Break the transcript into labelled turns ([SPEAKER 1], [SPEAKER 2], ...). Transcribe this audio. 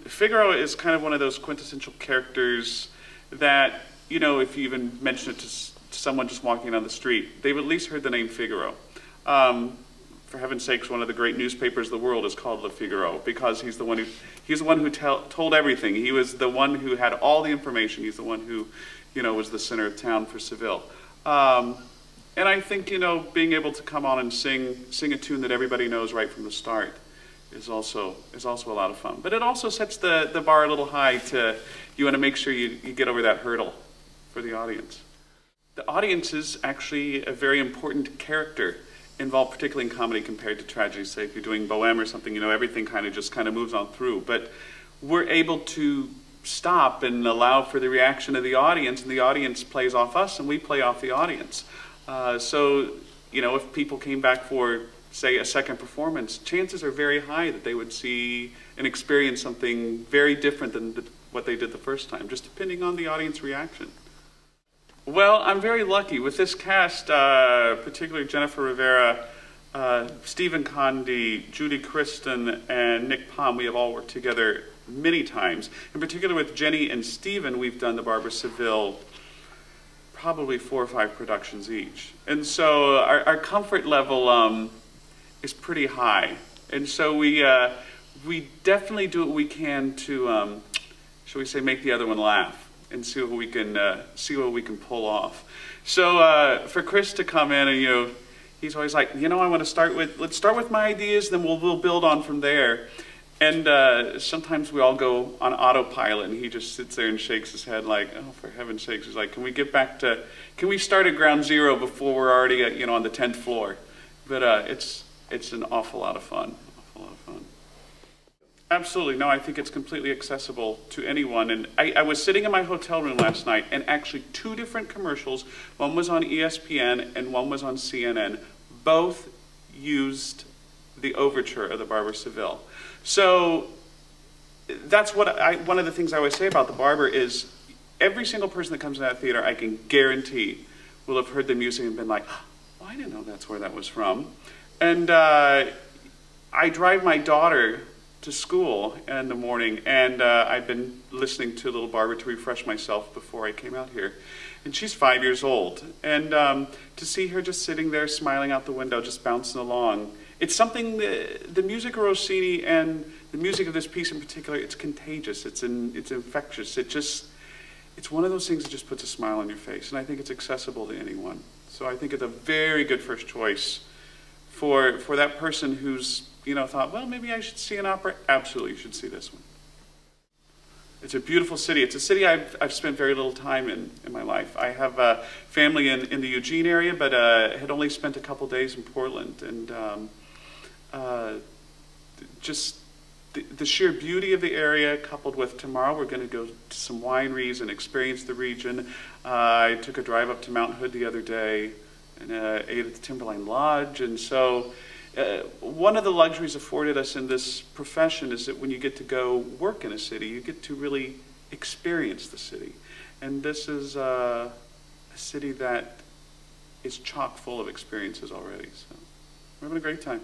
[SPEAKER 1] Figaro is kind of one of those quintessential characters that, you know, if you even mention it to someone just walking down the street, they've at least heard the name Figaro. For heaven's sakes, one of the great newspapers of the world is called Le Figaro because he's the one who told everything. He was the one who had all the information. He's the one who, you know, was the center of town for Seville. And I think, you know, being able to come on and sing a tune that everybody knows right from the start is also a lot of fun. But it also sets the bar a little high you want to make sure you get over that hurdle for the audience. The audience is actually a very important character involved, particularly in comedy compared to tragedy. Say if you're doing Bohème or something, you know, everything kind of moves on through. But we're able to stop and allow for the reaction of the audience, and the audience plays off us and we play off the audience. So, you know, if people came back for, say, a second performance, chances are very high that they would see and experience something very different than what they did the first time, just depending on the audience reaction. Well, I'm very lucky. With this cast, particularly Jennifer Rivera, Stephen Condi, Judy Kristen, and Nick Palm, we have all worked together many times. In particular with Jenny and Stephen, we've done the Barber Seville probably 4 or 5 productions each. And so our comfort level is pretty high. And so we definitely do what we can to, shall we say, make the other one laugh and see what we can pull off. So for Chris to come in and, you know, he's always like, you know, let's start with my ideas, then we'll build on from there. And sometimes we all go on autopilot, and he just sits there and shakes his head like, oh, for heaven's sakes. He's like, can we start at ground zero before we're already at, you know, on the 10th floor? But it's an awful lot of fun, Absolutely, no, I think it's completely accessible to anyone. And I was sitting in my hotel room last night, and actually 2 different commercials, one was on ESPN and one was on CNN, both used the overture of the Barber Seville. So that's one of the things I always say about the Barber is every single person that comes to that theater, I can guarantee, will have heard the music and been like, oh, I didn't know that's where that was from. And I drive my daughter to school in the morning, and I've been listening to Little Barber to refresh myself before I came out here. And she's 5 years old. And to see her just sitting there smiling out the window, just bouncing along, it's something, the music of Rossini and the music of this piece in particular, it's contagious, it's infectious. It's one of those things that just puts a smile on your face, and I think it's accessible to anyone. So I think it's a very good first choice for that person who's, you know, thought, well, maybe I should see an opera. Absolutely, you should see this one. It's a beautiful city. It's a city I've spent very little time in my life. I have a family in the Eugene area, but had only spent a couple days in Portland. And just the sheer beauty of the area, coupled with tomorrow we're going to go to some wineries and experience the region. I took a drive up to Mount Hood the other day and ate at the Timberline Lodge. And so one of the luxuries afforded us in this profession is that when you get to go work in a city, you get to really experience the city. And this is a city that is chock full of experiences already. So we're having a great time.